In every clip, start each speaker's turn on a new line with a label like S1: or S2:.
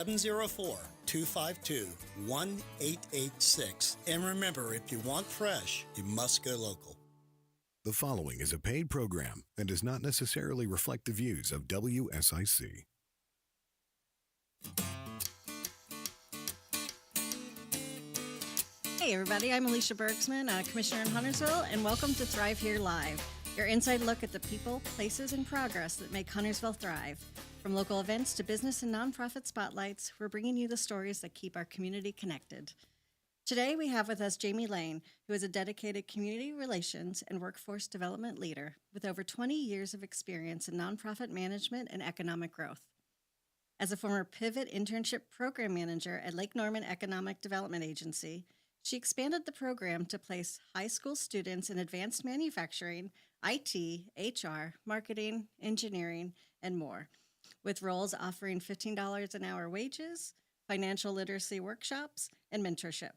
S1: 704-252-1886. And remember, if you want fresh, you must go local.
S2: The following is a paid program and does not necessarily reflect the views of WSIC.
S3: Hey everybody, I'm Alisia Bergsman, Commissioner in Huntersville, and welcome to Thrive Here Live, your inside look at the people, places, and progress that make Huntersville thrive. From local events to business and nonprofit spotlights, we're bringing you the stories that keep our community connected. Today we have with us Jamie Lane, who is a dedicated community relations and workforce development leader with over 20 years of experience in nonprofit management and economic growth. As a former Pivot internship program manager at Lake Norman Economic Development Agency, she expanded the program to place high school students in advanced manufacturing, IT, HR, marketing, engineering, and more, with roles offering $15 an hour wages, financial literacy workshops, and mentorship.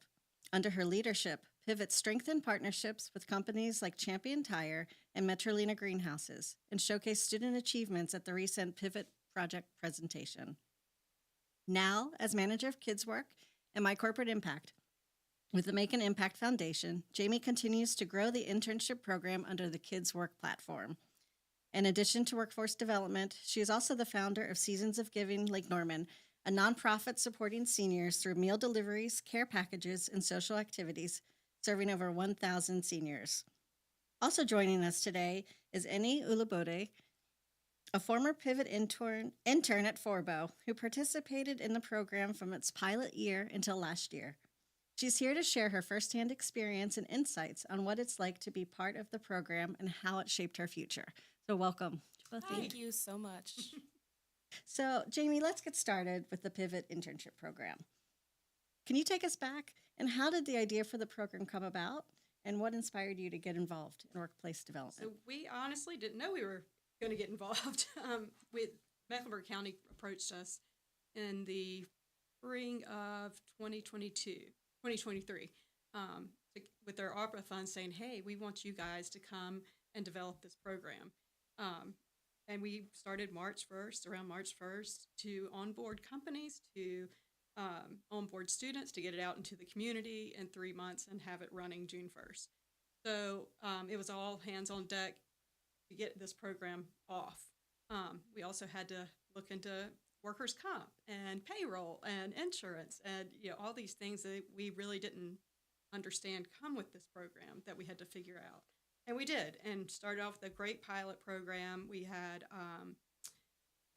S3: Under her leadership, Pivot strengthened partnerships with companies like Champion Tire and Metrolina Greenhouses and showcased student achievements at the recent Pivot project presentation. Now, as manager of Kids Work and My Corporate Impact, with the Make an Impact Foundation, Jamie continues to grow the internship program under the Kids Work platform. In addition to workforce development, she is also the founder of Seasons of Giving Lake Norman, a nonprofit supporting seniors through meal deliveries, care packages, and social activities, serving over 1,000 seniors. Also joining us today is Enioiuwa Olabode, a former Pivot intern at Forbo, who participated in the program from its pilot year until last year. She's here to share her firsthand experience and insights on what it's like to be part of the program and how it shaped her future. So welcome to both of you.
S4: Thank you so much.
S3: So Jamie, let's get started with the Pivot internship program. Can you take us back, and how did the idea for the program come about, and what inspired you to get involved in workplace development?
S4: So we honestly didn't know we were going to get involved. Mecklenburg County approached us in the spring of 2023, with their ARPA funds saying, hey, we want you guys to come and develop this program. And we started around March 1st, to onboard companies, to onboard students, to get it out into the community in 3 months and have it running June 1st. So it was all hands on deck to get this program off. We also had to look into workers' comp and payroll and insurance and all these things that we really didn't understand come with this program that we had to figure out. And we did, and started off with a great pilot program. We had,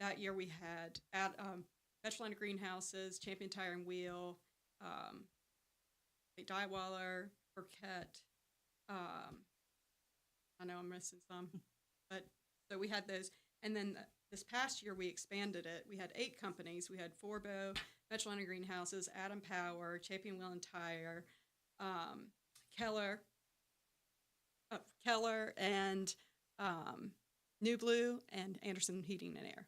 S4: that year we had at Metrolina Greenhouses, Champion Tire and Wheel, Dyewaller, Burkett. I know I'm missing some, but so we had those. And then this past year we expanded it. We had 8 companies. We had Forbo, Metrolina Greenhouses, Adam Power, Champion Wheel and Tire, Keller and New Blue, and Anderson Heating and Air,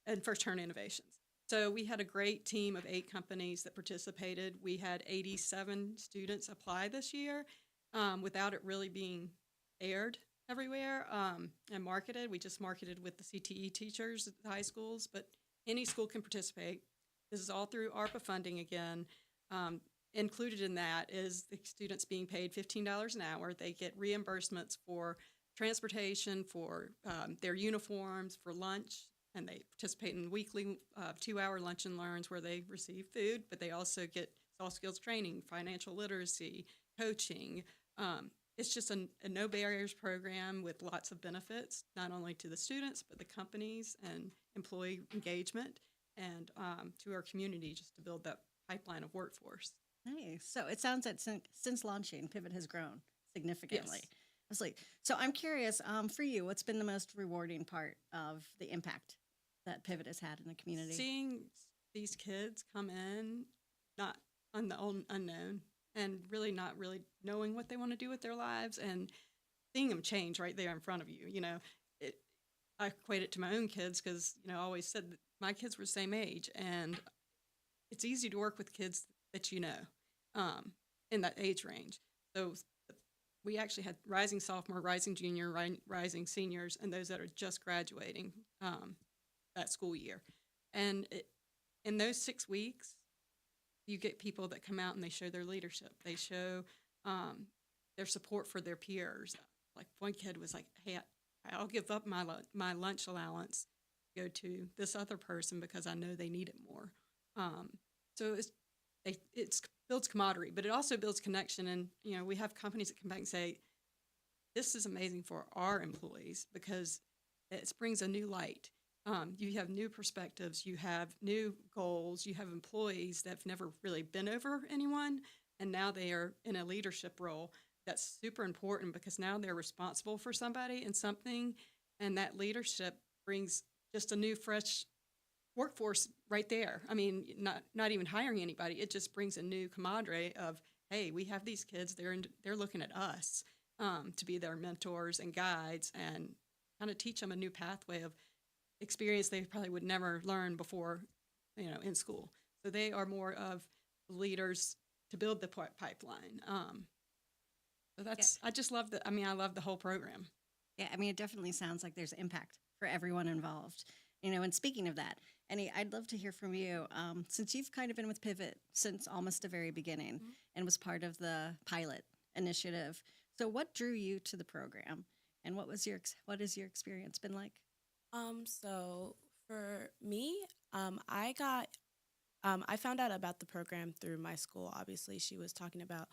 S4: and First Turn Innovations. So we had a great team of 8 companies that participated. We had 87 students apply this year without it really being aired everywhere and marketed. We just marketed with the CTE teachers at the high schools, but any school can participate. This is all through ARPA funding again. Included in that is the students being paid $15 an hour. They get reimbursements for transportation, for their uniforms, for lunch, and they participate in weekly 2-hour lunch and learns where they receive food, but they also get soft skills training, financial literacy, coaching. It's just a no barriers program with lots of benefits, not only to the students, but the companies and employee engagement, and to our community, just to build that pipeline of workforce.
S3: Nice. So it sounds that since launching, Pivot has grown significantly.
S4: Yes.
S3: Absolutely. So I'm curious, for you, what's been the most rewarding part of the impact that Pivot has had in the community?
S4: Seeing these kids come in, not on the unknown, and really not really knowing what they want to do with their lives, and seeing them change right there in front of you. I equate it to my own kids because, I always said that my kids were the same age, and it's easy to work with kids that in that age range. So we actually had rising sophomore, rising junior, rising seniors, and those that are just graduating that school year. And in those 6 weeks, you get people that come out and they show their leadership. They show their support for their peers. Like one kid was like, "Hey, I'll give up my lunch allowance to go to this other person because I know they need it more." So it builds camaraderie, but it also builds connection. And we have companies that come back and say, "This is amazing for our employees because it brings a new light. You have new perspectives, you have new goals, you have employees that have never really been over anyone, and now they are in a leadership role." That's super important because now they're responsible for somebody and something, and that leadership brings just a new, fresh workforce right there. I mean, not even hiring anybody. It just brings a new camaraderie of, hey, we have these kids. They're looking at us to be their mentors and guides, and kind of teach them a new pathway of experience they probably would never learn before, in school. So they are more of leaders to build the pipeline. So that's, I just love I love the whole program.
S3: Yeah, I mean, it definitely sounds like there's impact for everyone involved. And speaking of that, Annie, I'd love to hear from you, since you've kind of been with Pivot since almost the very beginning and was part of the pilot initiative. So what drew you to the program, and what has your experience been like?
S5: So for me, I found out about the program through my school. Obviously, she was talking about,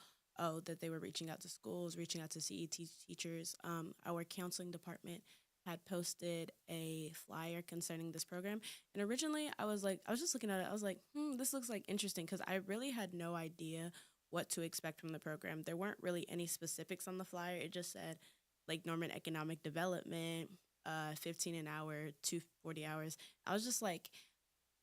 S5: that they were reaching out to schools, reaching out to CET teachers. Our counseling department had posted a flyer concerning this program. And originally, I was just looking at it. I was like, this looks like interesting, because I really had no idea what to expect from the program. There weren't really any specifics on the flyer. It just said, like, Norman Economic Development, 15 an hour, 240 hours. I was just like,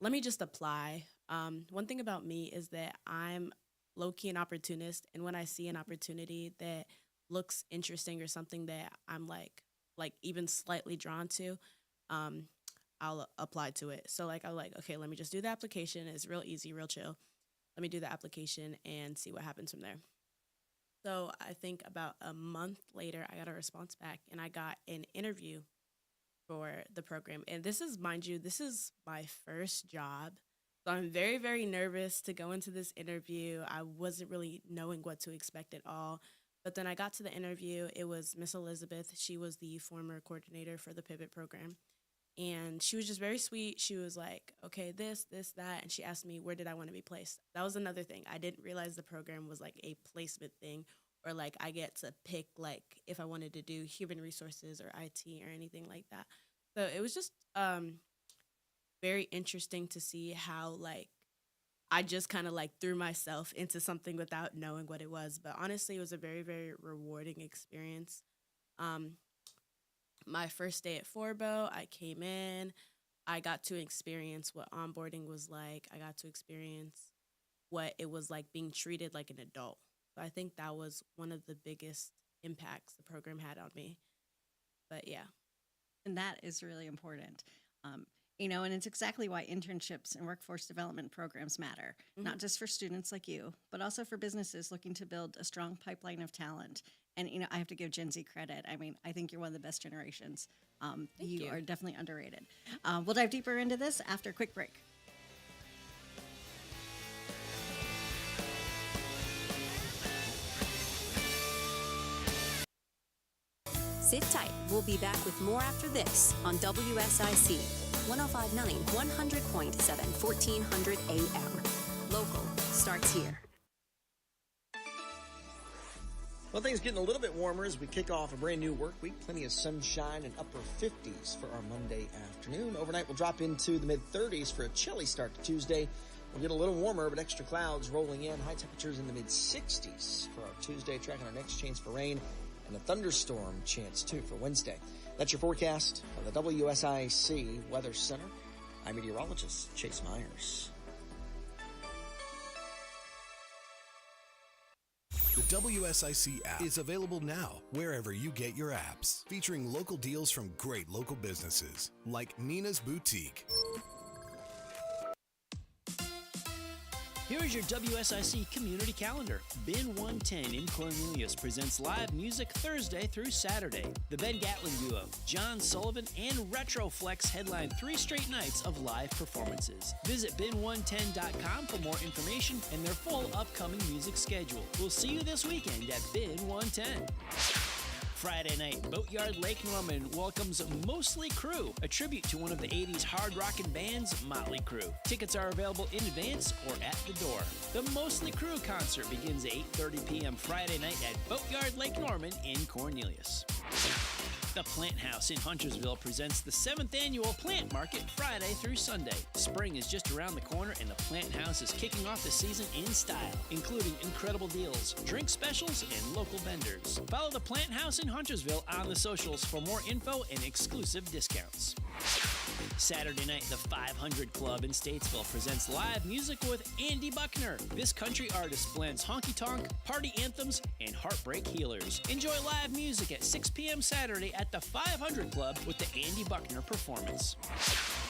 S5: let me just apply. One thing about me is that I'm low-key an opportunist, and when I see an opportunity that looks interesting or something that I'm like even slightly drawn to, I'll apply to it. So I was like, okay, let me just do the application. It's real easy, real chill. Let me do the application and see what happens from there. So I think about a month later, I got a response back, and I got an interview for the program. And this is, mind you, this is my first job. So I'm very, very nervous to go into this interview. I wasn't really knowing what to expect at all. But then I got to the interview. It was Miss Elizabeth. She was the former coordinator for the Pivot program. And she was just very sweet. She was like, okay, this, that. And she asked me, where did I want to be placed? That was another thing. I didn't realize the program was like a placement thing, or like I get to pick like if I wanted to do human resources or IT or anything like that. So it was just very interesting to see how like I just kind of like threw myself into something without knowing what it was. But honestly, it was a very, very rewarding experience. My first day at Forbo, I came in, I got to experience what onboarding was like. I got to experience what it was like being treated like an adult. So I think that was one of the biggest impacts the program had on me. But yeah.
S3: And that is really important. And it's exactly why internships and workforce development programs matter, not just for students like you, but also for businesses looking to build a strong pipeline of talent. And, I have to give Gen Z credit. I mean, I think you're one of the best generations. You are definitely underrated. We'll dive deeper into this after a quick break.
S6: Sit tight. We'll be back with more after this on WSIC 105.9, 100.7, 1400 AM. Local starts here.
S7: Well, things getting a little bit warmer as we kick off a brand new work week. Plenty of sunshine and upper 50s for our Monday afternoon. Overnight, we'll drop into the mid-30s for a chilly start to Tuesday. We'll get a little warmer, but extra clouds rolling in. High temperatures in the mid-60s for our Tuesday. Tracking our next chance for rain and a thunderstorm chance, too, for Wednesday. That's your forecast from the WSIC Weather Center. I'm meteorologist Chase Myers.
S2: The WSIC app is available now wherever you get your apps, featuring local deals from great local businesses like Nina's Boutique,
S8: Here's your WSIC community calendar. Bin 110 in Cornelius presents live music Thursday through Saturday. The Ben Gatlin Duo, John Sullivan, and Retroflex headline 3 straight nights of live performances. Visit bin110.com for more information and their full upcoming music schedule. We'll see you this weekend at Bin 110. Friday night, Boatyard Lake Norman welcomes Mostly Crew, a tribute to one of the 80s hard rockin' bands, Motley Crue. Tickets are available in advance or at the door. The Mostly Crew concert begins at 8:30 p.m. Friday night at Boatyard Lake Norman in Cornelius. The Plant House in Huntersville presents the 7th annual Plant Market Friday through Sunday. Spring is just around the corner and the Plant House is kicking off the season in style, including incredible deals, drink specials, and local vendors. Follow the Plant House in Huntersville on the socials for more info and exclusive discounts. Saturday night, the 500 Club in Statesville presents live music with Andy Buckner. This country artist blends honky-tonk, party anthems, and heartbreak healers. Enjoy live music at 6 p.m. Saturday at the 500 Club with the Andy Buckner performance.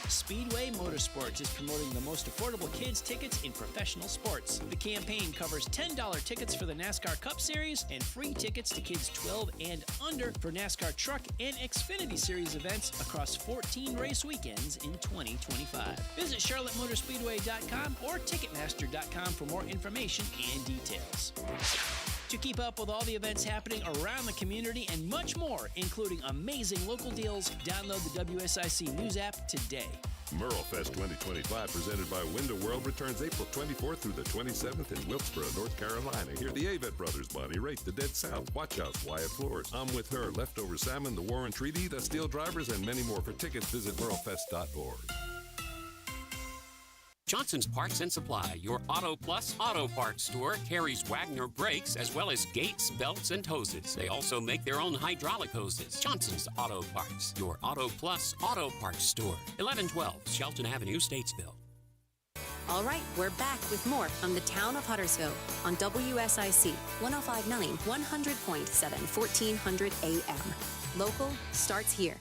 S8: Speedway Motorsports is promoting the most affordable kids' tickets in professional sports. The campaign covers $10 tickets for the NASCAR Cup Series and free tickets to kids 12 and under for NASCAR Truck and Xfinity Series events across 14 race weekends in 2025. Visit CharlotteMotorspeedway.com or Ticketmaster.com for more information and details. To keep up with all the events happening around the community and much more, including amazing local deals, download the WSIC News app today.
S9: MerleFest 2025, presented by Window World, returns April 24th through the 27th in Wilkesboro, North Carolina. Hear the Avett Brothers, Bonnie Raitt, The Dead South, Watch House, Wyatt Floors, I'm With Her, Leftover Salmon, The Warren Treaty, The Steel Drivers, and many more. For tickets, visit merlefest.org.
S10: Johnson's Parts and Supply, your Auto Plus Auto Parts store, carries Wagner brakes as well as gates, belts, and hoses. They also make their own hydraulic hoses. Johnson's Auto Parts, your Auto Plus Auto Parts store, 1112 Shelton Avenue, Statesville.
S6: All right, we're back with more from the Town of Huntersville on WSIC 105.9, 100.7, 1400 AM. Local starts here.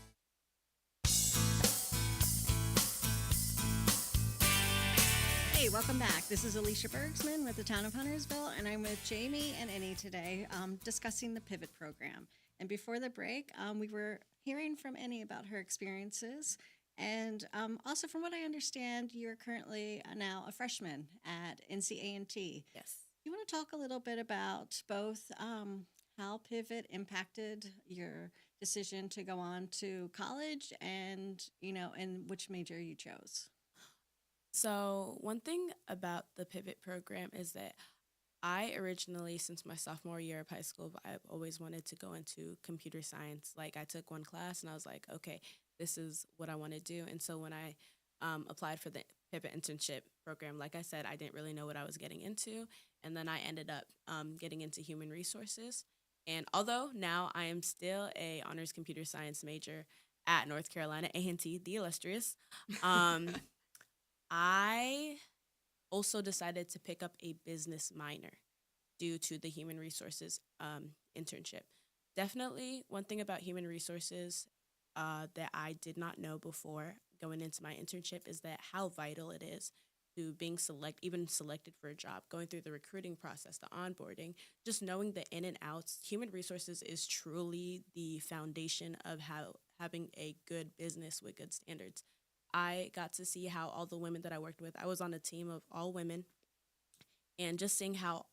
S3: Hey, welcome back. This is Alicia Bergsman with the Town of Huntersville, and I'm with Jamie and Annie today discussing the Pivot program. And before the break, we were hearing from Annie about her experiences. And also, from what I understand, you're currently now a freshman at NCA&T.
S5: Yes.
S3: You want to talk a little bit about both how Pivot impacted your decision to go on to college and, and which major you chose?
S5: So one thing about the Pivot program is that I originally, since my sophomore year of high school, I've always wanted to go into computer science. Like, I took one class and I was like, okay, this is what I want to do. And so when I applied for the Pivot internship program, like I said, I didn't really know what I was getting into. And then I ended up getting into human resources. And although now I am still a honors computer science major at North Carolina A&T, the illustrious, I also decided to pick up a business minor due to the human resources internship. Definitely one thing about human resources that I did not know before going into my internship is that how vital it is to being even selected for a job, going through the recruiting process, the onboarding, just knowing the in and outs. Human resources is truly the foundation of having a good business with good standards. I got to see how all the women that I worked with, I was on a team of all women, and just seeing how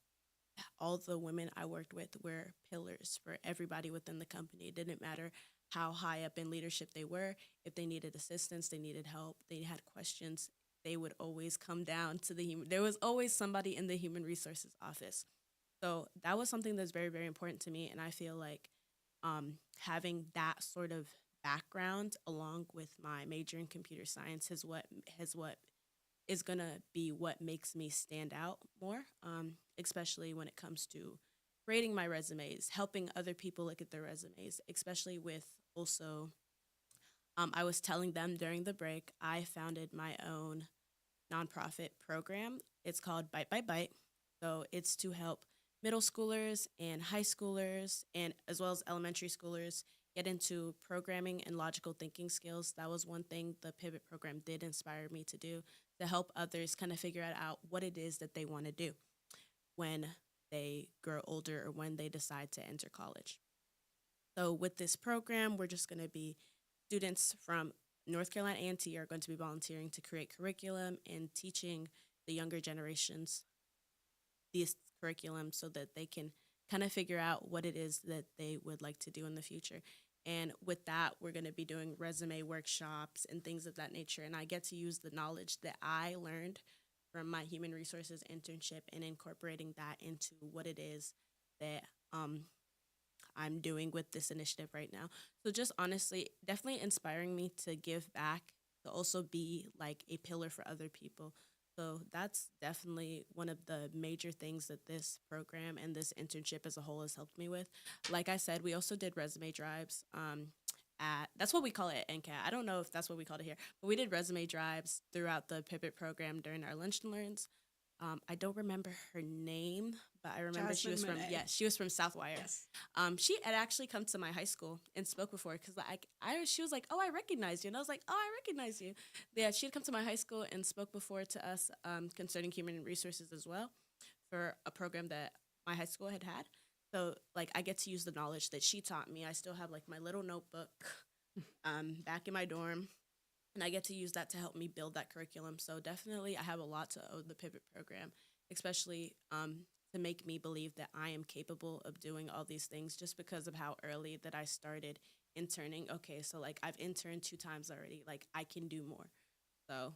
S5: all the women I worked with were pillars for everybody within the company. It didn't matter how high up in leadership they were. If they needed assistance, they needed help, they had questions, they would always come down to there was always somebody in the human resources office. So that was something that's very, very important to me, and I feel like having that sort of background along with my major in computer science is what is going to be what makes me stand out more, especially when it comes to creating my resumes, helping other people look at their resumes, especially with also, I was telling them during the break, I founded my own nonprofit program. It's called Bite by Bite. So it's to help middle schoolers and high schoolers, and as well as elementary schoolers, get into programming and logical thinking skills. That was one thing the Pivot program did inspire me to do. to help others kind of figure out what it is that they want to do when they grow older or when they decide to enter college. So with this program, we're just going to be students from North Carolina A&T are going to be volunteering to create curriculum and teaching the younger generations this curriculum so that they can kind of figure out what it is that they would like to do in the future. And with that, we're going to be doing resume workshops and things of that nature. And I get to use the knowledge that I learned from my human resources internship and incorporating that into what it is that I'm doing with this initiative right now. So just honestly, definitely inspiring me to give back, to also be like a pillar for other people. So that's definitely one of the major things that this program and this internship as a whole has helped me with. Like I said, we also did resume drives that's what we call it at NCAT. I don't know if that's what we called it here, but we did resume drives throughout the Pivot program during our lunch and learns. I don't remember her name, but I remember she was from Southwire.
S4: Yes.
S5: She had actually come to my high school and spoke before because she was like, "Oh, I recognize you," and I was like, "Oh, I recognize you." Yeah, she had come to my high school and spoke before to us concerning human resources as well for a program that my high school had. So like I get to use the knowledge that she taught me. I still have like my little notebook back in my dorm. And I get to use that to help me build that curriculum. So definitely I have a lot to owe the Pivot program, especially to make me believe that I am capable of doing all these things just because of how early that I started interning. Okay, so like I've interned 2 times already. Like I can do more. So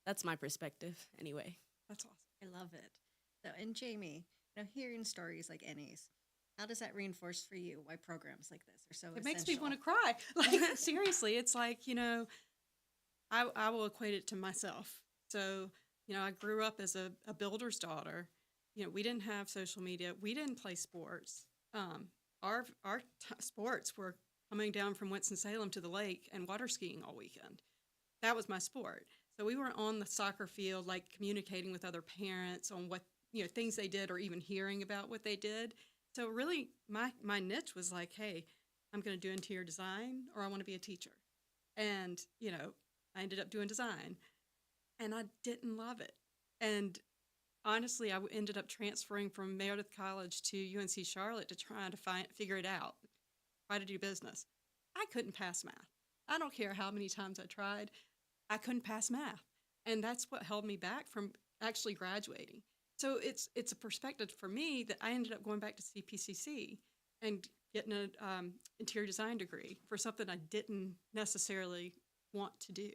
S5: that's my perspective anyway.
S4: That's awesome.
S3: I love it. So, and Jamie, hearing stories like Annie's, how does that reinforce for you why programs like this are so essential?
S4: It makes me want to cry. Like seriously, it's like, I will equate it to myself. So, I grew up as a builder's daughter. We didn't have social media. We didn't play sports. Our sports were coming down from Winston-Salem to the lake and water skiing all weekend. That was my sport. So we were on the soccer field, like communicating with other parents on what, things they did or even hearing about what they did. So really my niche was like, hey, I'm going to do interior design or I want to be a teacher. And, I ended up doing design, and I didn't love it. And honestly, I ended up transferring from Meredith College to UNC Charlotte to try to figure it out, try to do business. I couldn't pass math. I don't care how many times I tried. I couldn't pass math, and that's what held me back from actually graduating. So it's a perspective for me that I ended up going back to CPCC and getting an interior design degree for something I didn't necessarily want to do.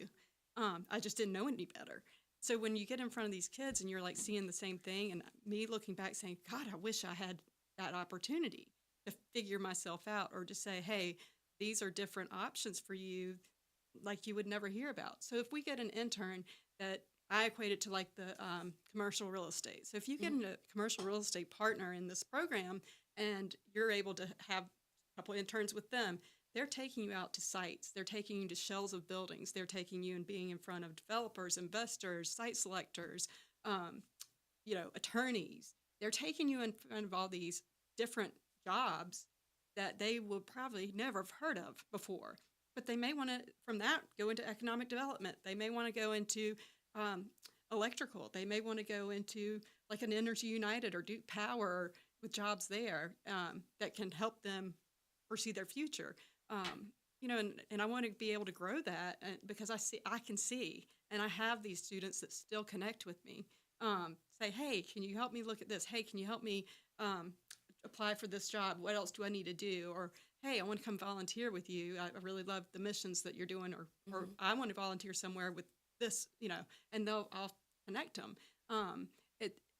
S4: I just didn't know any better. So when you get in front of these kids and you're like seeing the same thing, and me looking back saying, God, I wish I had that opportunity to figure myself out or to say, hey, these are different options for you like you would never hear about. So if we get an intern that I equate it to like the commercial real estate. So if you get a commercial real estate partner in this program and you're able to have a couple interns with them, they're taking you out to sites. They're taking you to shells of buildings. They're taking you and being in front of developers, investors, site selectors, attorneys. They're taking you in front of all these different jobs that they will probably never have heard of before. But they may want to, from that, go into economic development. They may want to go into electrical. They may want to go into like an Energy United or Duke Power with jobs there that can help them foresee their future. And I want to be able to grow that because I can see, and I have these students that still connect with me. Say, hey, can you help me look at this? Hey, can you help me apply for this job? What else do I need to do? Or, hey, I want to come volunteer with you. I really love the missions that you're doing, or I want to volunteer somewhere with this, and I'll connect them.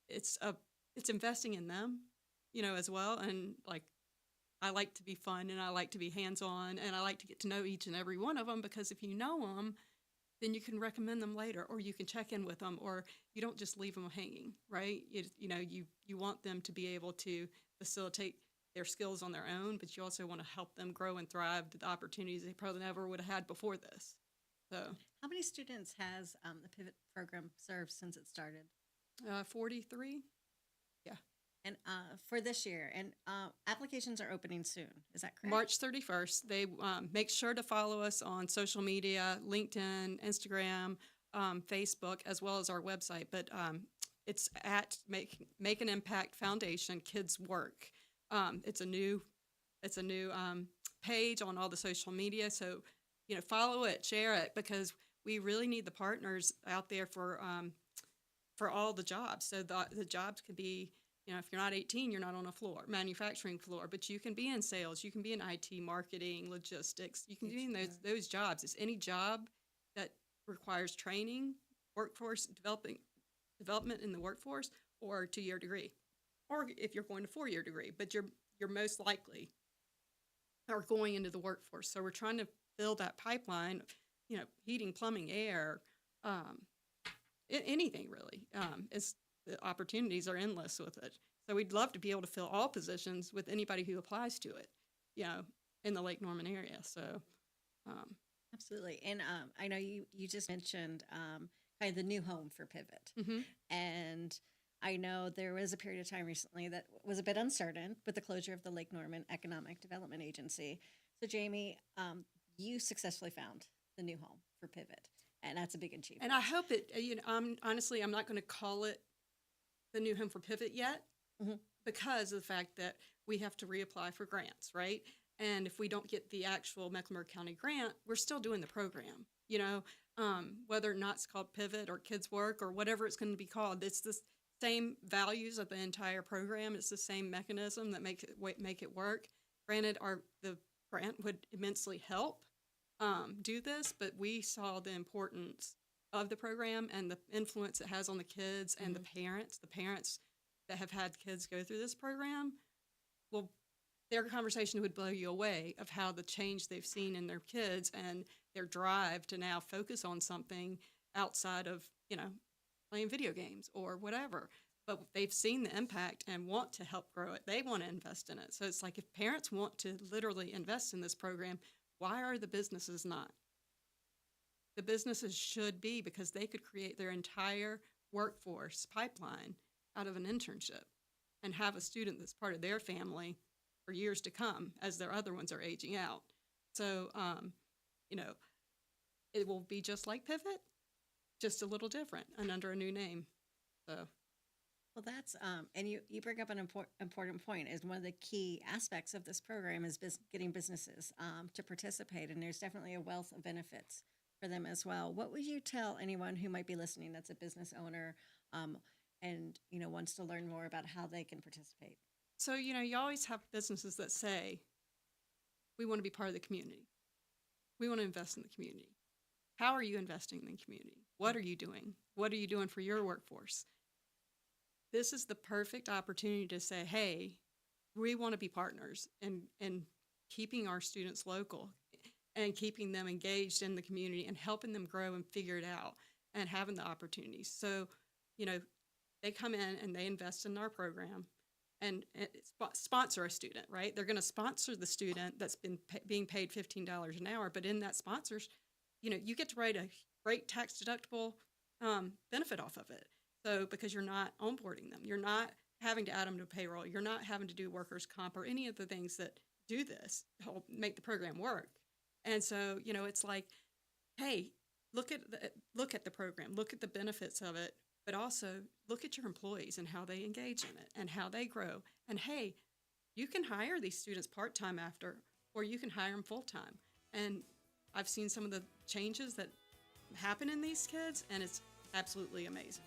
S4: It's investing in them, as well. And like, I like to be fun and I like to be hands-on and I like to get to know each and every one of them because if you know them, then you can recommend them later or you can check in with them or you don't just leave them hanging, right? You want them to be able to facilitate their skills on their own, but you also want to help them grow and thrive to the opportunities they probably never would have had before this. So,
S3: how many students has the Pivot program served since it started?
S4: 43. Yeah.
S3: And for this year, and applications are opening soon. Is that correct?
S4: March 31st. They make sure to follow us on social media, LinkedIn, Instagram, Facebook as well as our website, but it's at Make an Impact Foundation Kids Work. It's a new page on all the social media, so follow it, share it, because we really need the partners out there for all the jobs. So the jobs could be, if you're not 18, you're not on a manufacturing floor, but you can be in sales, you can be in IT, marketing, logistics, you can be in those jobs. It's any job that requires training, workforce development in the workforce, or 2-year degree, or if you're going to 4-year degree, but you're most likely are going into the workforce. So we're trying to fill that pipeline, heating, plumbing, air, anything really. The opportunities are endless with it. So we'd love to be able to fill all positions with anybody who applies to it, in the Lake Norman area. So,
S3: absolutely. And I know you just mentioned kind of the new home for Pivot.
S4: mm-hmm.
S3: And I know there was a period of time recently that was a bit uncertain with the closure of the Lake Norman Economic Development Agency. So, Jamie, you successfully found the new home for Pivot, and that's a big achievement.
S4: And I hope it, honestly, I'm not going to call it the new home for Pivot yet,
S3: mm-hmm.
S4: because of the fact that we have to reapply for grants, right? And if we don't get the actual Mecklenburg County grant, we're still doing the program, whether or not it's called Pivot or Kids Work or whatever it's going to be called. It's the same values of the entire program. It's the same mechanism that make it work. Granted, the grant would immensely help do this, but we saw the importance of the program and the influence it has on the kids and
S3: mm-hmm.
S4: the parents that have had kids go through this program. Well, their conversation would blow you away of how the change they've seen in their kids and their drive to now focus on something outside of, playing video games or whatever. But they've seen the impact and want to help grow it. They want to invest in it. So it's like, if parents want to literally invest in this program, why are the businesses not? The businesses should be, because they could create their entire workforce pipeline out of an internship and have a student that's part of their family for years to come as their other ones are aging out. So, it will be just like Pivot, just a little different and under a new name. So,
S3: well, that's and you bring up an important point. Is one of the key aspects of this program is getting businesses to participate, and there's definitely a wealth of benefits for them as well. What would you tell anyone who might be listening that's a business owner and wants to learn more about how they can participate?
S4: So, you always have businesses that say, we want to be part of the community. We want to invest in the community. How are you investing in the community? What are you doing? What are you doing for your workforce? This is the perfect opportunity to say, hey, we want to be partners in keeping our students local and keeping them engaged in the community and helping them grow and figure it out and having the opportunities. So, they come in and they invest in our program and sponsor a student, right? They're going to sponsor the student that's been being paid $15 an hour, but in that sponsors, you get to write a great tax-deductible benefit off of it. So because you're not onboarding them, you're not having to add them to payroll, you're not having to do workers' comp or any of the things that do this to help make the program work. And so, it's like, hey, look at the program, look at the benefits of it, but also look at your employees and how they engage in it and how they grow. And hey, you can hire these students part-time after, or you can hire them full-time. And I've seen some of the changes that happen in these kids, and it's absolutely amazing.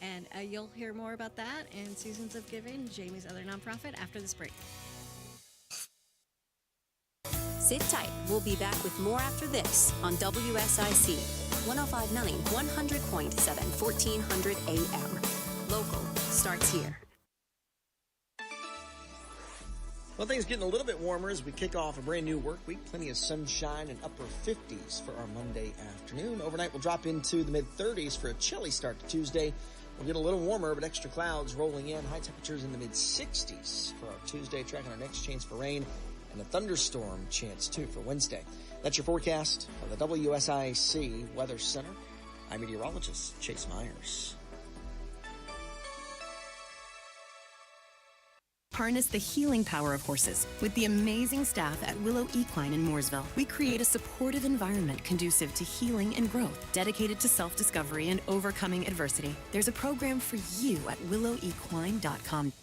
S3: And you'll hear more about that in Seasons of Giving, Jamie's other nonprofit, after this break.
S6: Sit tight. We'll be back with more after this on WSIC 105.9, 100.7, 1400 AM. Local starts here.
S7: Well, things getting a little bit warmer as we kick off a brand new work week. Plenty of sunshine and upper 50s for our Monday afternoon. Overnight, we'll drop into the mid-30s for a chilly start to Tuesday. We'll get a little warmer, but extra clouds rolling in. High temperatures in the mid-60s for our Tuesday. Tracking our next chance for rain and a thunderstorm chance, too, for Wednesday. That's your forecast from the WSIC Weather Center. I'm meteorologist Chase Myers.
S11: Harness the healing power of horses with the amazing staff at Willow Equine in Mooresville. We create a supportive environment conducive to healing and growth, dedicated to self-discovery and overcoming adversity. There's a program for you at willowequine.com.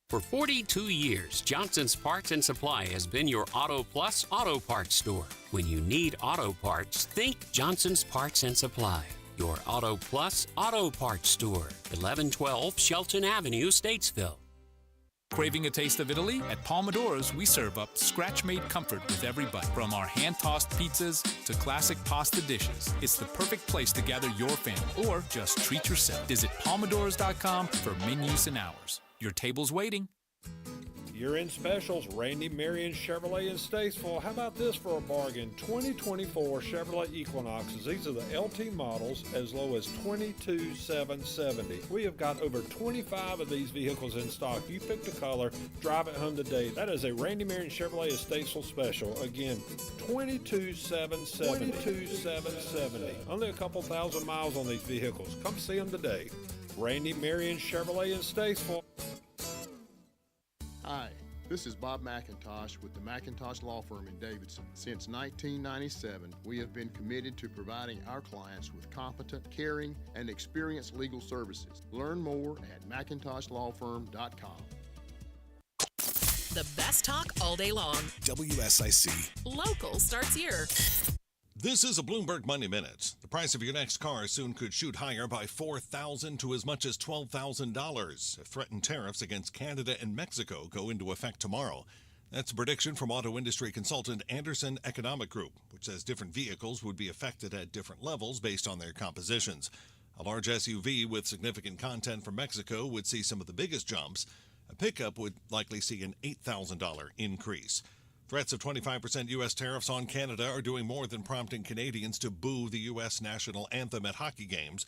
S10: For 42 years, Johnson's Parts and Supply has been your Auto Plus auto parts store. When you need auto parts, think Johnson's Parts and Supply. Your Auto Plus auto parts store, 1112 Shelton Avenue, Statesville.
S12: Craving a taste of Italy? At Palmadoro's, we serve up scratch-made comfort with every bite. From our hand-tossed pizzas to classic pasta dishes, it's the perfect place to gather your family or just treat yourself. Visit palmadoros.com for menus and hours. Your table's waiting.
S13: Year-end specials, Randy Marion Chevrolet in Statesville. How about this for a bargain? 2024 Chevrolet Equinoxes. These are the LT models as low as $22,770. We have got over 25 of these vehicles in stock. You pick the color, drive it home today. That is a Randy Marion Chevrolet Statesville special. Again, $22,770. $22,770. Only a couple thousand miles on these vehicles. Come see them today. Randy Marion Chevrolet in Statesville.
S14: Hi, this is Bob McIntosh with the McIntosh Law Firm in Davidson. Since 1997, we have been committed to providing our clients with competent, caring, and experienced legal services. Learn more at McIntoshLawFirm.com.
S15: The best talk all day long.
S2: WSIC.
S15: Local starts here.
S16: This is a Bloomberg Money Minute. The price of your next car soon could shoot higher by $4,000 to as much as $12,000 if threatened tariffs against Canada and Mexico go into effect tomorrow. That's a prediction from auto industry consultant Anderson Economic Group, which says different vehicles would be affected at different levels based on their compositions. A large SUV with significant content from Mexico would see some of the biggest jumps. A pickup would likely see an $8,000 increase. Threats of 25% U.S. tariffs on Canada are doing more than prompting Canadians to boo the U.S. national anthem at hockey games.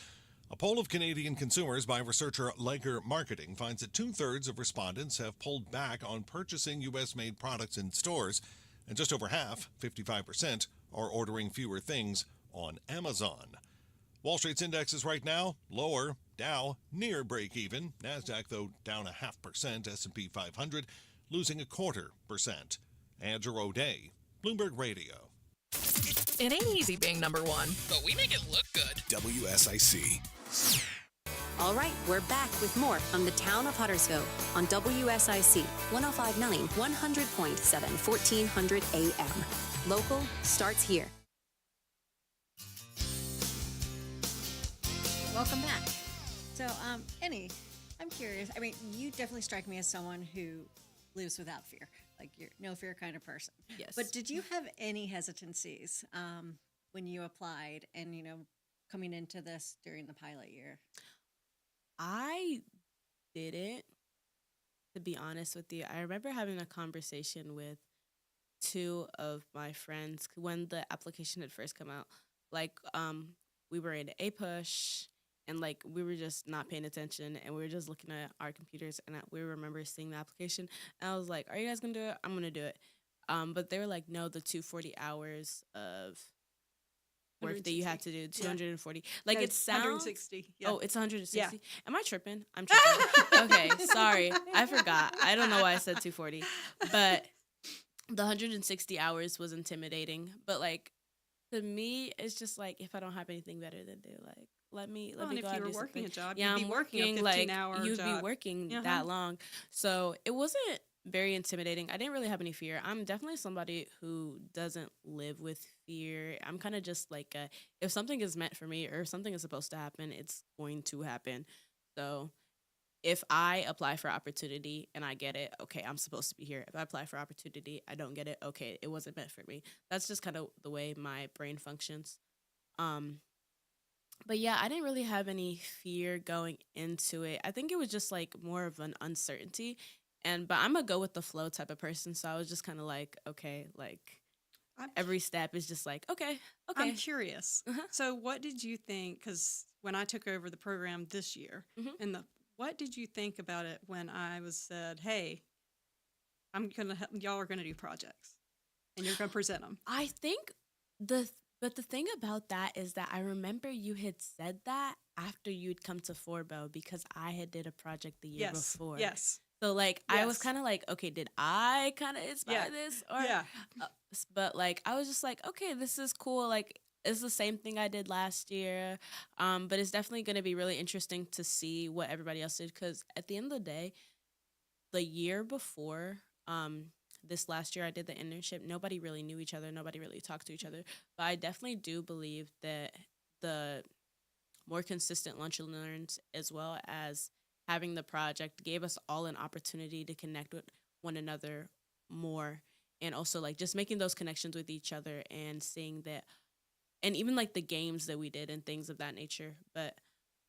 S16: A poll of Canadian consumers by researcher Lager Marketing finds that two-thirds of respondents have pulled back on purchasing U.S.-made products in stores, and just over half, 55%, are ordering fewer things on Amazon. Wall Street's indexes right now, lower. Dow, near break-even. NASDAQ, though, down 0.5%. S&P 500, losing 0.25%. Andrew O'Day, Bloomberg Radio.
S15: It ain't easy being number one, but we make it look good.
S2: WSIC.
S6: All right, we're back with more from the Town of Huntersville on WSIC 105.9, 100.7, 1400 AM. Local starts here.
S3: Welcome back. So, Annie, I'm curious. I mean, you definitely strike me as someone who lives without fear. Like, you're no fear kind of person.
S5: Yes.
S3: But did you have any hesitancies when you applied and, coming into this during the pilot year?
S5: I didn't, to be honest with you. I remember having a conversation with two of my friends when the application had first come out. Like, we were in a push, and like we were just not paying attention, and we were just looking at our computers, and we remember seeing the application, and I was like, "Are you guys gonna do it?" I'm gonna do it. But they were like, "No, the 240 hours of work that you have to do, 240." Like,
S4: No,
S5: it sounds
S4: 160. Yeah.
S5: Oh, it's 160.
S4: Yeah.
S5: Am I tripping? I'm tripping. Okay, sorry, I forgot. I don't know why I said 240, but the 160 hours was intimidating. But like, to me, it's just like, if I don't have anything better to do, like, let me go out and do
S4: if you were working
S5: something.
S4: a job,
S5: Yeah,
S4: you'd
S5: I'm
S4: be working a
S5: working,
S4: 15-hour
S5: like, you'd
S4: job.
S5: be working
S4: Uh-huh.
S5: that long. So it wasn't very intimidating. I didn't really have any fear. I'm definitely somebody who doesn't live with fear. I'm kind of just like, if something is meant for me or if something is supposed to happen, it's going to happen. So if I apply for opportunity and I get it, okay, I'm supposed to be here. If I apply for opportunity, I don't get it, okay, it wasn't meant for me. That's just kind of the way my brain functions. But yeah, I didn't really have any fear going into it. I think it was just like more of an uncertainty. But I'm a go with the flow type of person. So I was just kind of like, okay, like every step is just like, okay.
S4: I'm curious. So what did you think? Because when I took over the program this year, what did you think about it when I was said, hey, y'all are going to do projects and you're going to present them?
S5: I think But the thing about that is that I remember you had said that after you'd come to Forbo because I had did a project the year before.
S4: Yes.
S5: So like I was
S4: Yes.
S5: kind of like, okay, did I kind of inspire this or
S4: Yeah.
S5: but like I was just like, okay, this is cool. Like it's the same thing I did last year. But it's definitely going to be really interesting to see what everybody else did, cuz at the end of the day, the year before this last year I did the internship, nobody really knew each other, nobody really talked to each other. But I definitely do believe that the more consistent lunch and learns, as well as having the project, gave us all an opportunity to connect with one another more, and also like just making those connections with each other and seeing that, and even like the games that we did and things of that nature. But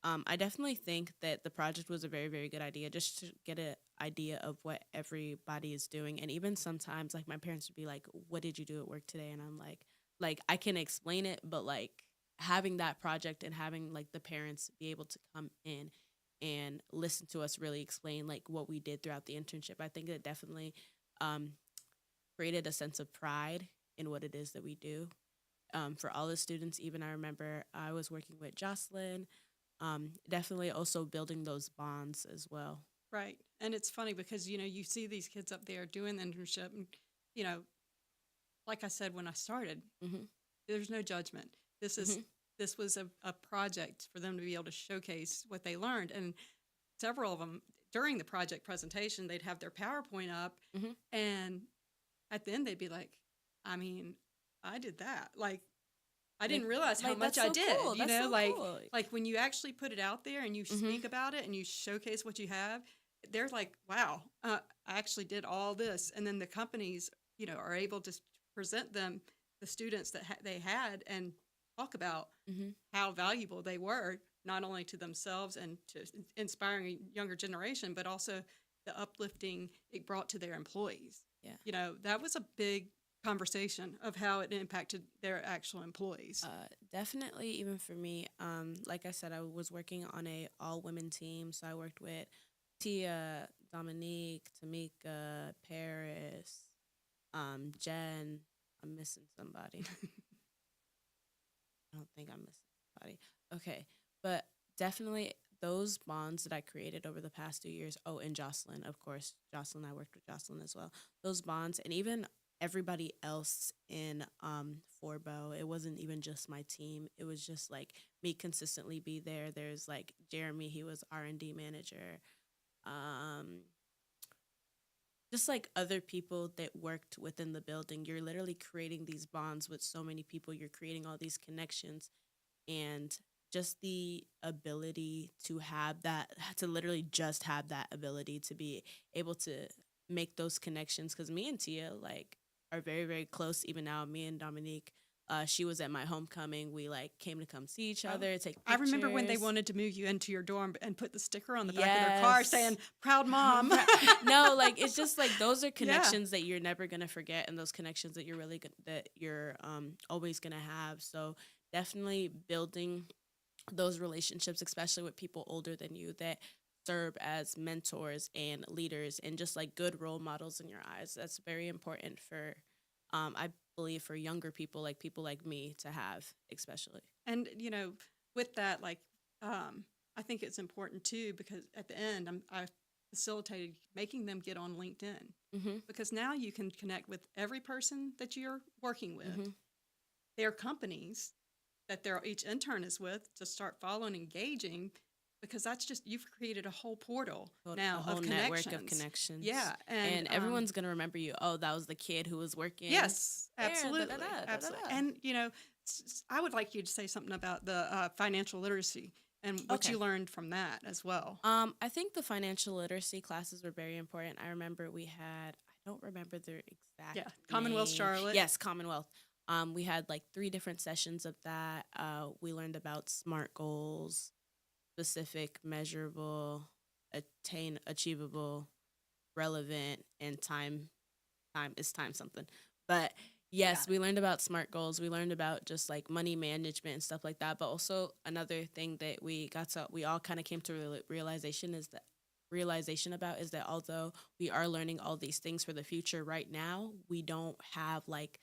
S5: I definitely think that the project was a very, very good idea, just to get an idea of what everybody is doing. And even sometimes like my parents would be like, what did you do at work today? And I'm like I can explain it, but like having that project and having like the parents be able to come in and listen to us really explain like what we did throughout the internship, I think it definitely created a sense of pride in what it is that we do for all the students. Even I remember I was working with Jocelyn, definitely also building those bonds as well.
S4: Right. And it's funny because, you see these kids up there doing the internship and, like I said, when I started, there's no judgment. This was a project for them to be able to showcase what they learned. And several of them during the project presentation, they'd have their PowerPoint up and at the end they'd be like, I mean, I did that. Like, I didn't realize how much I did,
S5: cool. That's so cool.
S4: like when you actually put it out there and you speak about it and you showcase what you have, they're like, wow, I actually did all this. And then the companies, are able to present them the students that they had and talk about how valuable they were, not only to themselves and to inspiring a younger generation, but also the uplifting it brought to their employees.
S5: Yeah.
S4: That was a big conversation of how it impacted their actual employees.
S5: Definitely, even for me, like I said, I was working on a all-women team, so I worked with Tia, Dominique, Tamika, Paris, Jen. I'm missing somebody. I don't think I'm missing somebody. Okay, but definitely those bonds that I created over the past 2 years. Oh, and Jocelyn, of course. Jocelyn, I worked with Jocelyn as well. Those bonds, and even everybody else in Forbo. It wasn't even just my team. It was just like me consistently be there. There's like Jeremy, he was R&D manager. Just like other people that worked within the building. You're literally creating these bonds with so many people. You're creating all these connections, and just the ability to have that, to literally just have that ability to be able to make those connections. Because me and Tia like are very, very close. Even now, me and Dominique, she was at my homecoming. We like came to come see each other, take pictures.
S4: I remember when they wanted to move you into your dorm and put the sticker on the back of their car saying "Proud Mom."
S5: No, like it's just like those are connections that you're never gonna forget, and those connections that you're really that you're always gonna have. So definitely building those relationships, especially with people older than you that serve as mentors and leaders and just like good role models in your eyes. That's very important for, I believe, for younger people like me to have, especially.
S4: And, with that, like, I think it's important too, because at the end, I facilitated making them get on LinkedIn because now you can connect with every person that you're working with, their companies that each intern is with, to start following, engaging, because that's just, you've created a whole portal now,
S5: a whole
S4: of
S5: network
S4: connections.
S5: of connections.
S4: Yeah,
S5: and everyone's gonna remember you. Oh, that was the kid who was working.
S4: Yes, absolutely,
S5: There,
S4: absolutely. And I would like you to say something about the financial literacy and what you learned from that as well.
S5: I think the financial literacy classes were very important. I remember we had, I don't remember their exact
S4: Commonwealth
S5: name.
S4: Charlotte.
S5: Yes, Commonwealth. We had like 3 different sessions of that. We learned about SMART goals, specific, measurable, achievable, relevant, and time something. But yes, we learned about SMART goals. We learned about just like money management and stuff like that. But also another thing that we all kind of came to realization about is that although we are learning all these things for the future right now, we don't have like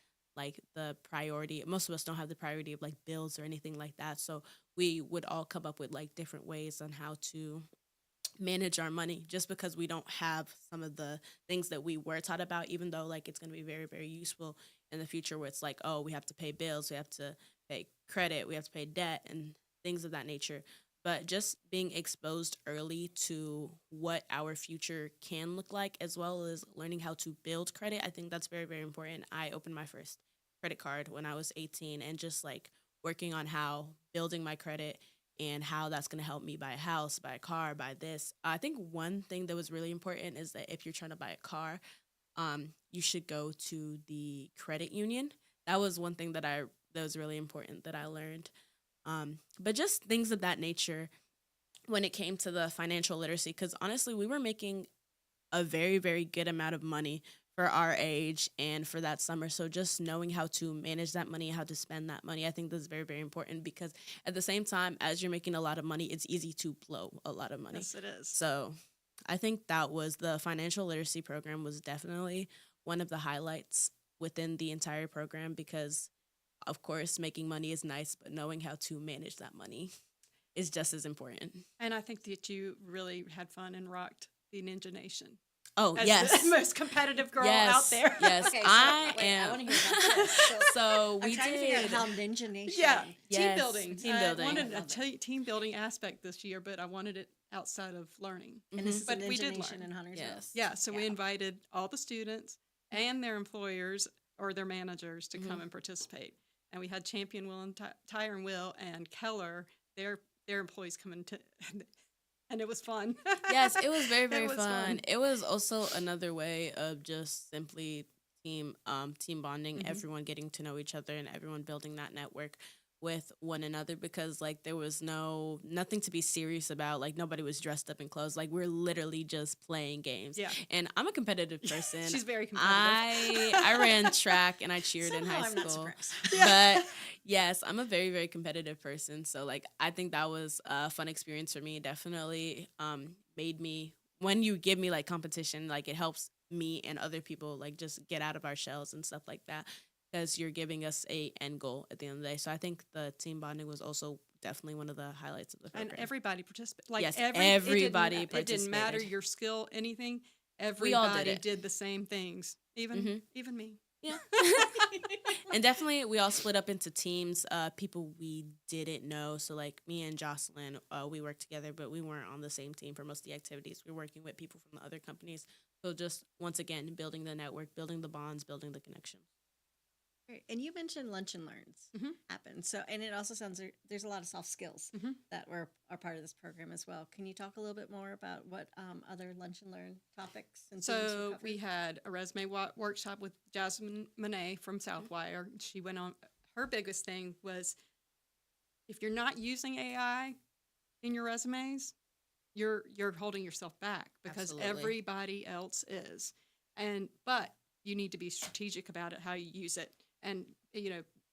S5: the priority. Most of us don't have the priority of like bills or anything like that. So we would all come up with like different ways on how to manage our money, just because we don't have some of the things that we were taught about, even though like it's going to be very, very useful in the future, where it's like, oh, we have to pay bills, we have to pay credit, we have to pay debt and things of that nature. But just being exposed early to what our future can look like, as well as learning how to build credit, I think that's very, very important. I opened my first credit card when I was 18, and just like working on how building my credit and how that's going to help me buy a house, buy a car, buy this. I think one thing that was really important is that if you're trying to buy a car, you should go to the credit union. That was one thing that was really important that I learned. But just things of that nature when it came to the financial literacy, because honestly, we were making a very, very good amount of money for our age and for that summer. So just knowing how to manage that money, how to spend that money, I think that's very, very important, because at the same time, as you're making a lot of money, it's easy to blow a lot of money.
S4: Yes, it is.
S5: So I think that was the financial literacy program was definitely one of the highlights within the entire program, because of course, making money is nice, but knowing how to manage that money is just as important.
S4: And I think that you really had fun and rocked the Ninja Nation.
S5: Oh,
S4: as
S5: yes.
S4: the most competitive girl out there.
S5: Yes,
S3: Okay, so,
S5: I
S3: wait,
S5: am.
S3: I want to hear about this.
S5: So
S3: I'm
S5: we
S3: trying
S5: did.
S3: to figure out how Ninja Nation.
S4: Yeah,
S5: Yes,
S4: team building.
S5: team building.
S4: I wanted a team building aspect this year, but I wanted it outside of learning.
S3: And this is
S4: But
S3: the
S4: we
S3: Ninja
S4: did
S3: Nation
S4: learn.
S3: in Huntersville.
S5: Yes.
S4: Yeah, so we invited all the students and their employers or their managers to come and participate. And we had Champion Will and Tire and Will and Keller, their employees come in, and it was fun.
S5: Yes, it was very, very
S4: It was
S5: fun. It was also another way of just simply team bonding, everyone getting to know each other and everyone building that network with one another, because like there was nothing to be serious about. Like nobody was dressed up in clothes. Like we're literally just playing games.
S4: Yeah.
S5: And I'm a competitive person.
S4: She's very competitive.
S5: I ran track and I cheered in high
S3: I'm not
S5: school.
S3: surprised.
S5: But yes, I'm a very, very competitive person. So like I think that was a fun experience for me. Definitely made me, when you give me like competition, like it helps me and other people like just get out of our shells and stuff like that, because you're giving us a end goal at the end of the day. So I think the team bonding was also definitely one of the highlights of the program.
S4: And everybody participated. Like
S5: yes,
S4: it
S5: everybody
S4: didn't
S5: participated.
S4: matter your skill, anything.
S5: We all
S4: Everybody
S5: did it.
S4: the same things. Even me.
S5: Yeah. And definitely we all split up into teams, people we didn't know. So like me and Jocelyn, we worked together, but we weren't on the same team for most of the activities. We were working with people from the other companies. So just once again, building the network, building the bonds, building the connections.
S3: Great. And you mentioned lunch and learns happen. So, and it also sounds like there's a lot of soft skills that are part of this program as well. Can you talk a little bit more about what other lunch and learn topics and things were
S4: So
S3: covered?
S4: we had a resume workshop with Jasmine Monet from Southwire. She went on, her biggest thing was, if you're not using AI in your resumes, you're holding yourself back, because
S5: Absolutely.
S4: everybody else is. But you need to be strategic about it, how you use it, and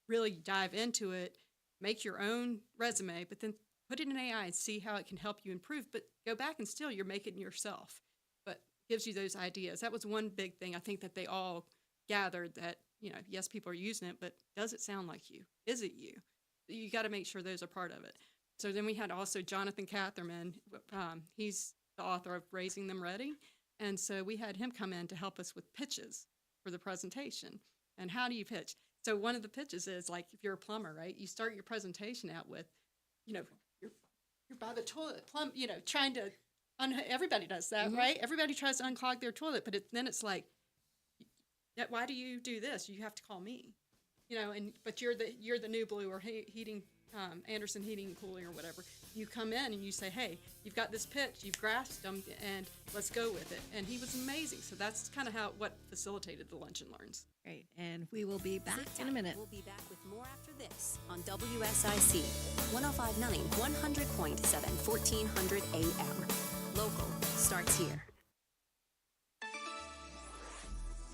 S4: really dive into it, make your own resume, but then put it in AI and see how it can help you improve. But go back and still you're making it yourself, but gives you those ideas. That was one big thing I think that they all gathered, that yes, people are using it, but does it sound like you? Is it you? You got to make sure those are part of it. So then we had also Jonathan Catherman. He's the author of Raising Them Ready. And so we had him come in to help us with pitches for the presentation. And how do you pitch? So one of the pitches is, like, if you're a plumber, right? You start your presentation out with, you're by the toilet, trying to, everybody does that, right? Everybody tries to unclog their toilet, but then it's like, why do you do this? You have to call me, but you're the New Blue or heating, Anderson Heating and Cooling or whatever. You come in and you say, hey, you've got this pitch, you've grasped them, and let's go with it. And he was amazing. So that's kind of what facilitated the Lunch and Learns.
S3: Great. And we will be back in a minute.
S6: We'll be back with more after this on WSIC 105.9, 100.7, 1400 AM. Local starts here.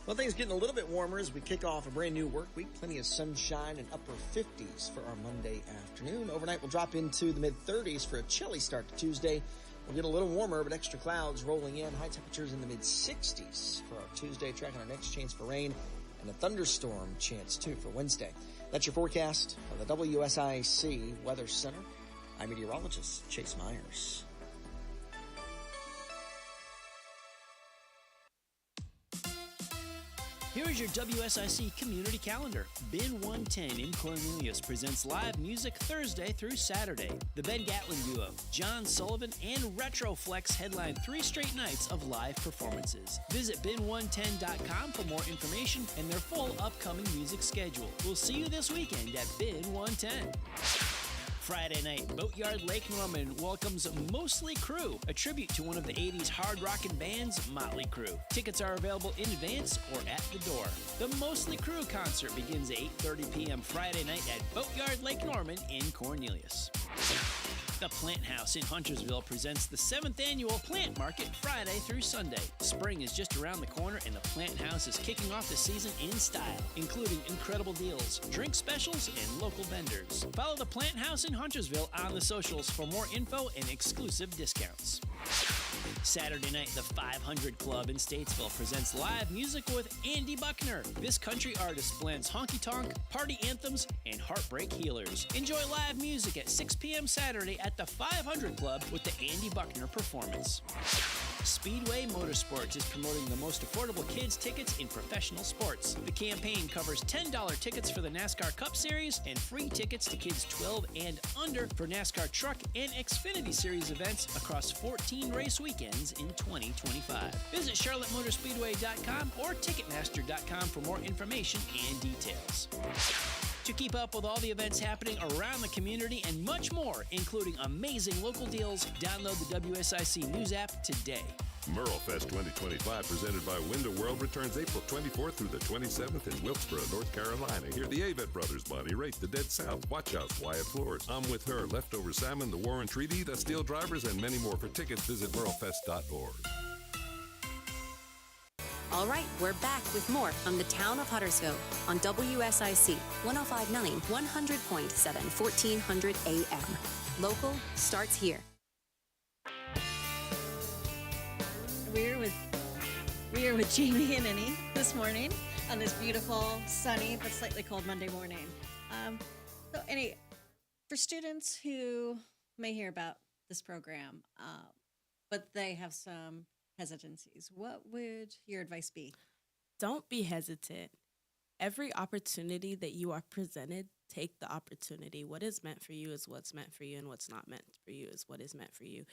S7: Well, things getting a little bit warmer as we kick off a brand new work week. Plenty of sunshine and upper 50s for our Monday afternoon. Overnight, we'll drop into the mid-30s for a chilly start to Tuesday. We'll get a little warmer, but extra clouds rolling in. High temperatures in the mid-60s for our Tuesday. Tracking our next chance for rain and a thunderstorm chance, too, for Wednesday. That's your forecast from the WSIC Weather Center. I'm meteorologist Chase Myers.
S8: Here is your WSIC community calendar. Bin 110 in Cornelius presents live music Thursday through Saturday. The Ben Gatlin Duo, John Sullivan, and Retroflex headline 3 straight nights of live performances. Visit bin110.com for more information and their full upcoming music schedule. We'll see you this weekend at Bin 110. Friday night, Boatyard Lake Norman welcomes Mostly Crew, a tribute to one of the 80s hard rockin' bands, Motley Crue. Tickets are available in advance or at the door. The Mostly Crew concert begins at 8:30 p.m. Friday night at Boatyard Lake Norman in Cornelius. The Plant House in Huntersville presents the 7th annual Plant Market Friday through Sunday. Spring is just around the corner and the Plant House is kicking off the season in style, including incredible deals, drink specials, and local vendors. Follow the Plant House in Huntersville on the socials for more info and exclusive discounts. Saturday night, the 500 Club in Statesville presents live music with Andy Buckner. This country artist blends honky-tonk, party anthems, and heartbreak healers. Enjoy live music at 6 p.m. Saturday at the 500 Club with the Andy Buckner performance. Speedway Motorsports is promoting the most affordable kids' tickets in professional sports. The campaign covers $10 tickets for the NASCAR Cup Series and free tickets to kids 12 and under for NASCAR Truck and Xfinity Series events across 14 race weekends in 2025. Visit CharlotteMotorspeedway.com or Ticketmaster.com for more information and details. To keep up with all the events happening around the community and much more, including amazing local deals, download the WSIC News app today.
S9: Merlefest 2025, presented by Window World, returns April 24th through the 27th in Wilkesboro, North Carolina. Hear the Avett Brothers, Bonnie Raitt, the Dead South, Watch House, Wyatt Flores, I'm With Her, Leftover Salmon, the Warren Treaty, the Steel Drivers, and many more. For tickets, visit merlefest.org.
S6: All right, we're back with more from the Town of Huntersville on WSIC 105.9, 100.7, 1400 AM. Local starts here.
S3: We are with Jamie and Annie this morning on this beautiful, sunny, but slightly cold Monday morning. So, Annie, for students who may hear about this program, but they have some hesitancies, what would your advice be?
S5: Don't be hesitant. Every opportunity that you are presented, take the opportunity. What is meant for you is what's meant for you, and what's not meant for you is what is meant for you.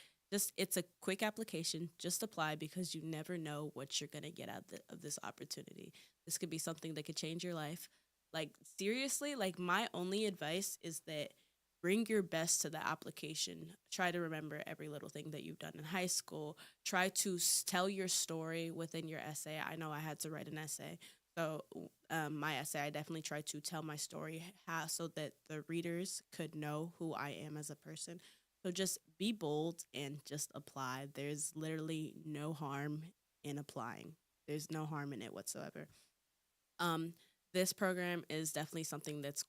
S5: It's a quick application. Just apply, because you never know what you're going to get out of this opportunity. This could be something that could change your life. Like, seriously, like, my only advice is that bring your best to the application. Try to remember every little thing that you've done in high school. Try to tell your story within your essay. I know I had to write an essay. So my essay, I definitely tried to tell my story so that the readers could know who I am as a person. So just be bold and just apply. There's literally no harm in applying. There's no harm in it whatsoever. This program is definitely something that's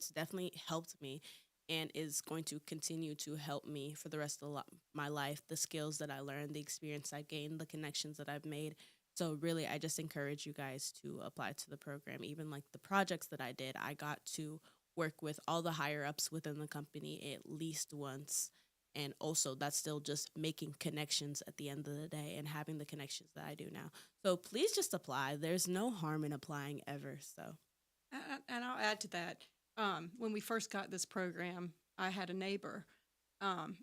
S5: definitely helped me and is going to continue to help me for the rest of my life. The skills that I learned, the experience I gained, the connections that I've made. So really, I just encourage you guys to apply to the program. Even like the projects that I did, I got to work with all the higher ups within the company at least once. And also, that's still just making connections at the end of the day and having the connections that I do now. So please just apply. There's no harm in applying ever. So,
S4: and I'll add to that. When we first got this program, I had a neighbor.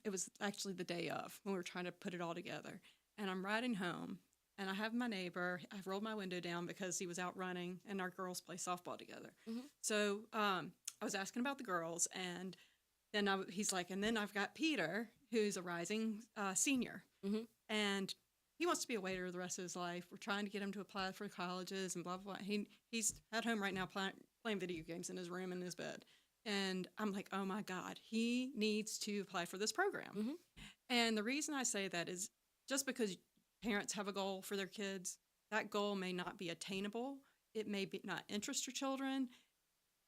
S4: It was actually the day of when we were trying to put it all together. And I'm riding home, and I have my neighbor. I've rolled my window down because he was out running, and our girls play softball together. Mm-hmm. So I was asking about the girls, and then he's like, and then I've got Peter, who's a rising senior, mm-hmm. and he wants to be a waiter the rest of his life. We're trying to get him to apply for colleges and blah, blah, blah. He's at home right now playing video games in his room in his bed. And I'm like, oh, my God, he needs to apply for this program. Mm-hmm. And the reason I say that is just because parents have a goal for their kids, that goal may not be attainable. It may not interest your children.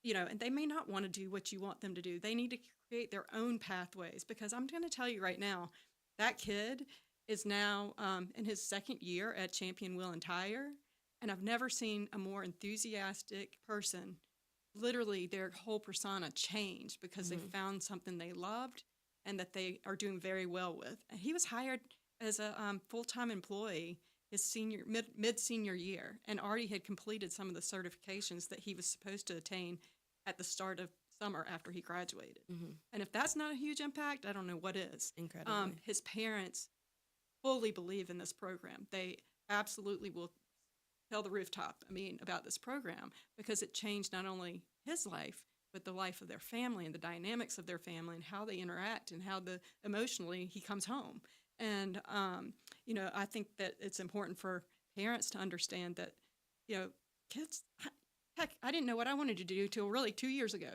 S4: And they may not want to do what you want them to do. They need to create their own pathways, because I'm going to tell you right now, that kid is now in his second year at Champion Wheel and Tire, and I've never seen a more enthusiastic person. Literally, their whole persona changed because mm-hmm. they found something they loved and that they are doing very well with. And he was hired as a full-time employee his mid senior year and already had completed some of the certifications that he was supposed to attain at the start of summer after he graduated. And if that's not a huge impact, I don't know what is.
S5: Incredible.
S4: His parents fully believe in this program. They absolutely will tell the rooftop, about this program, because it changed not only his life, but the life of their family and the dynamics of their family and how they interact and how emotionally he comes home. And, I think that it's important for parents to understand that, kids, heck, I didn't know what I wanted to do till really 3 years ago,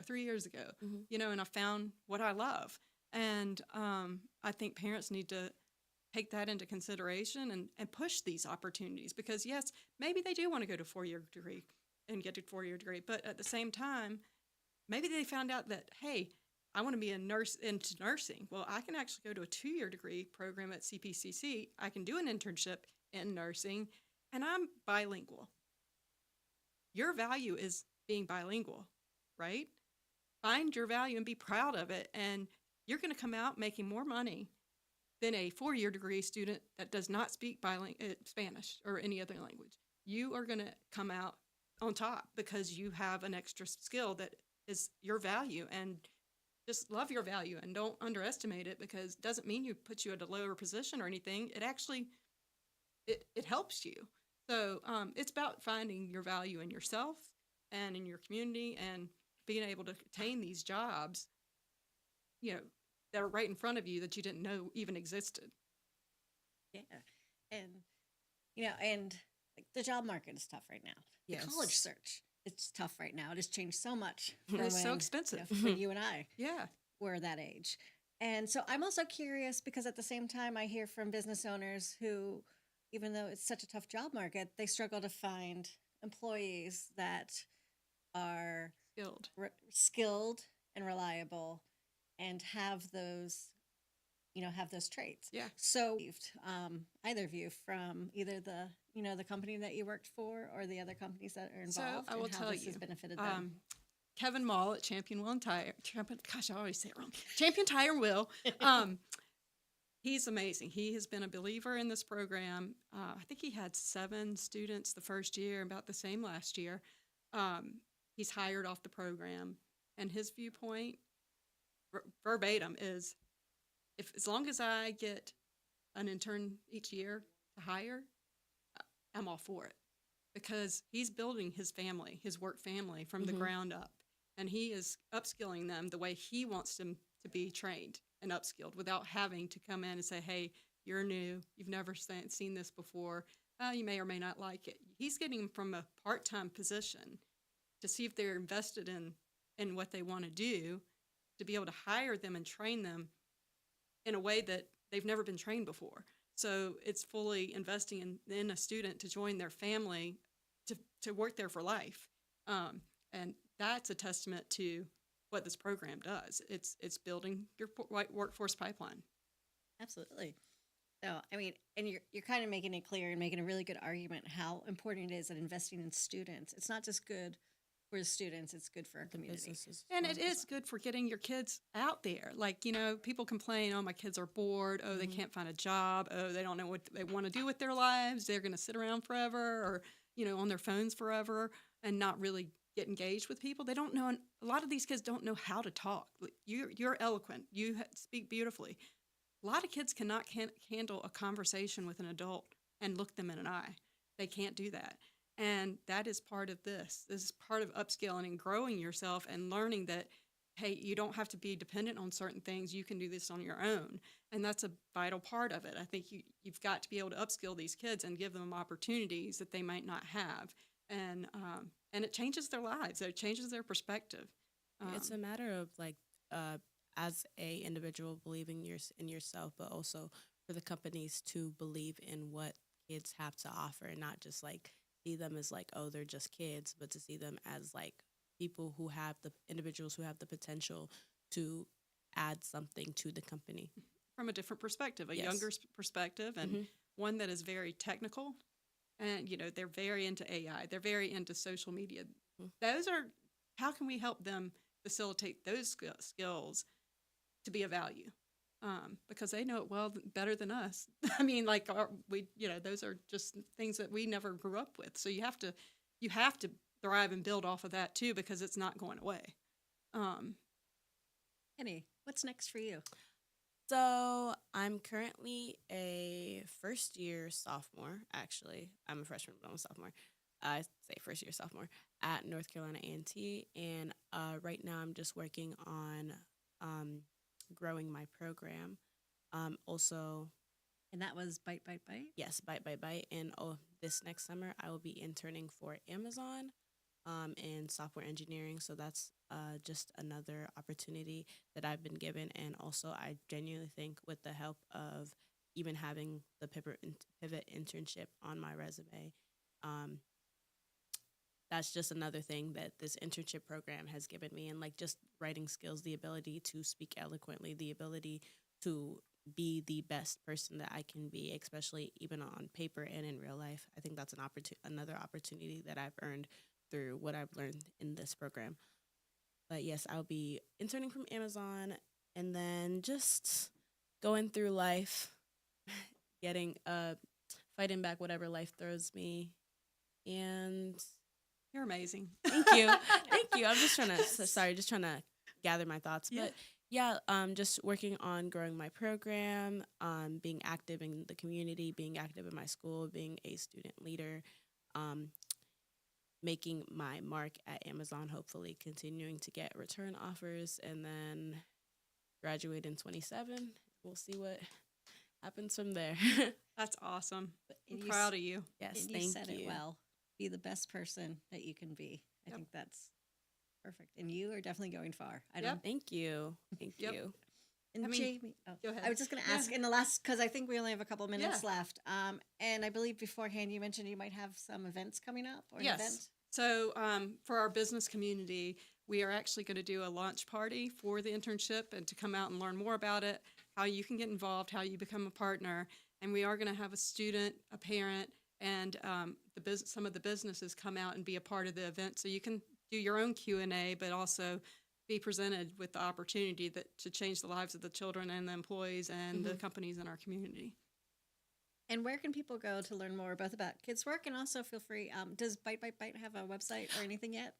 S4: and I found what I love. And I think parents need to take that into consideration and push these opportunities because, yes, maybe they do want to go to a 4-year degree and get a 4-year degree. But at the same time, maybe they found out that, hey, I want to be a nurse into nursing. Well, I can actually go to a 2-year degree program at CPCC. I can do an internship in nursing, and I'm bilingual. Your value is being bilingual, right? Find your value and be proud of it, and you're going to come out making more money than a 4-year degree student that does not speak Spanish or any other language. You are going to come out on top because you have an extra skill that is your value, and just love your value and don't underestimate it because it doesn't mean you put you at a lower position or anything. It actually, it helps you. So it's about finding your value in yourself and in your community and being able to attain these jobs, that are right in front of you that you didn't know even existed.
S3: Yeah. And the job market is tough right now.
S5: Yes.
S3: The college search, it's tough right now. It has changed so much.
S4: It's so expensive.
S3: When you and I
S4: Yeah.
S3: were that age. And so I'm also curious because at the same time I hear from business owners who, even though it's such a tough job market, they struggle to find employees that are skilled and reliable and have those traits.
S4: Yeah.
S3: So, either of you from either the company that you worked for or the other companies that are involved,
S4: So I will
S3: and how
S4: tell
S3: this
S4: you,
S3: has benefited them.
S4: Kevin Mall at Champion Wheel and Tire. Gosh, I always say it wrong. Champion Tire and Wheel. He's amazing. He has been a believer in this program. I think he had 7 students the first year, about the same last year. He's hired off the program, and his viewpoint, verbatim, is as long as I get an intern each year to hire, I'm all for it, because he's building his family, his work family, from the ground up, and he is upskilling them the way he wants them to be trained and upskilled without having to come in and say, hey, you're new, you've never seen this before, you may or may not like it. He's getting them from a part-time position to see if they're invested in what they want to do, to be able to hire them and train them in a way that they've never been trained before. So it's fully investing in a student to join their family to work there for life. And that's a testament to what this program does. It's building your workforce pipeline.
S3: Absolutely. So, and you're kind of making it clear and making a really good argument how important it is that investing in students, it's not just good for the students, it's good for our community.
S4: And it is good for getting your kids out there. Like, people complain, oh, my kids are bored, oh, they can't find a job, oh, they don't know what they want to do with their lives, they're going to sit around forever or, on their phones forever and not really get engaged with people. They don't know, and a lot of these kids don't know how to talk. You're eloquent, you speak beautifully. A lot of kids can't handle a conversation with an adult and look them in an eye. They can't do that. And that is part of this. This is part of upskilling and growing yourself and learning that, hey, you don't have to be dependent on certain things. You can do this on your own. And that's a vital part of it. I think you've got to be able to upskill these kids and give them opportunities that they might not have. And it changes their lives. It changes their perspective.
S5: It's a matter of as a individual believing in yourself, but also for the companies to believe in what kids have to offer and not just see them as oh, they're just kids, but to see them as people who have the individuals who have the potential to add something to the company.
S4: From a different perspective, a
S5: Yes.
S4: younger perspective, and one that is very technical. And, they're very into AI. They're very into social media. Those are, how can we help them facilitate those skills to be of value? because they know it better than us. I mean, those are just things that we never grew up with. So you have to thrive and build off of that too, because it's not going away.
S3: Penny, what's next for you?
S5: So I'm currently a first-year sophomore. Actually, I'm a freshman, but I'm a sophomore. I say first-year sophomore at North Carolina A&T, and right now I'm just working on growing my program. Also,
S3: and that was Bite, Bite, Bite?
S5: Yes, Bite, Bite, Bite. And this next summer, I will be interning for Amazon in software engineering. So that's just another opportunity that I've been given. And also, I genuinely think with the help of even having the Pivot internship on my resume, that's just another thing that this internship program has given me. And just writing skills, the ability to speak eloquently, the ability to be the best person that I can be, especially even on paper and in real life. I think that's another opportunity that I've earned through what I've learned in this program. But yes, I'll be interning from Amazon and then just going through life, fighting back whatever life throws me. And
S4: you're amazing.
S5: Thank you. Thank you. I'm just trying to gather my thoughts.
S4: Yeah.
S5: But yeah, just working on growing my program, being active in the community, being active in my school, being a student leader, making my mark at Amazon, hopefully continuing to get return offers, and then graduate in 2027. We'll see what happens from there.
S4: That's awesome. I'm
S3: And
S4: proud of you.
S5: Yes,
S3: and
S5: thank
S3: you said
S5: you.
S3: it well. Be the best person that you can be. I think that's perfect. And you are definitely going far.
S5: Thank you. Thank you.
S3: And Jamie,
S4: go ahead.
S3: I was just going to ask in the last, because I think we only have a couple of minutes left. And I believe beforehand you mentioned you might have some events coming up or an event.
S4: So for our business community, we are actually going to do a launch party for the internship and to come out and learn more about it, how you can get involved, how you become a partner. And we are going to have a student, a parent, and some of the businesses come out and be a part of the event. So you can do your own Q&A, but also be presented with the opportunity to change the lives of the children and the employees and the companies in our community.
S3: And where can people go to learn more both about kids' work and also feel free? Does Bite Bite Bite have a website or anything yet?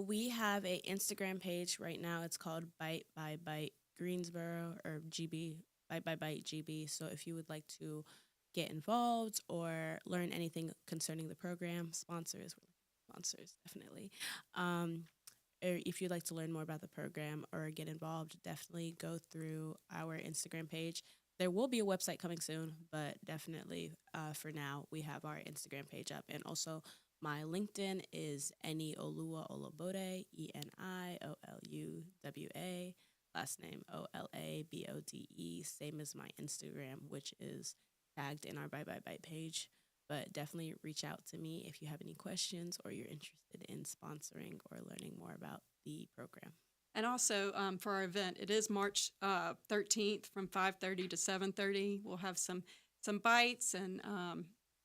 S5: We have an Instagram page right now. It's called Bite by Bite Greensboro or GB, Bite by Bite GB. So if you would like to get involved or learn anything concerning the program, sponsors definitely. Or if you'd like to learn more about the program or get involved, definitely go through our Instagram page. There will be a website coming soon, but definitely for now, we have our Instagram page up. And also my LinkedIn is Enioiuwa Olabode, Enioluwa, last name Olabode, same as my Instagram, which is tagged in our Bye Bye Bite page. But definitely reach out to me if you have any questions or you're interested in sponsoring or learning more about the program.
S4: And also for our event, it is March 13th from 5:30 to 7:30. We'll have some bites, and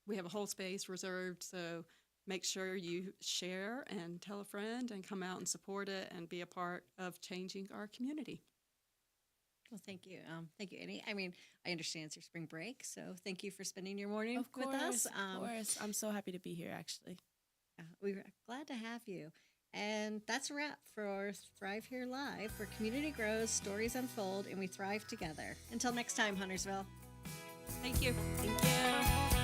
S4: we have a whole space reserved. So make sure you share and tell a friend and come out and support it and be a part of changing our community.
S3: Well, thank you. Thank you, Annie. I mean, I understand it's your spring break, so thank you for spending your morning with us.
S5: Of course. I'm so happy to be here, actually.
S3: We're glad to have you. And that's a wrap for Thrive Here Live, where community grows, stories unfold, and we thrive together. Until next time, Huntersville.
S4: Thank you.
S5: Thank you.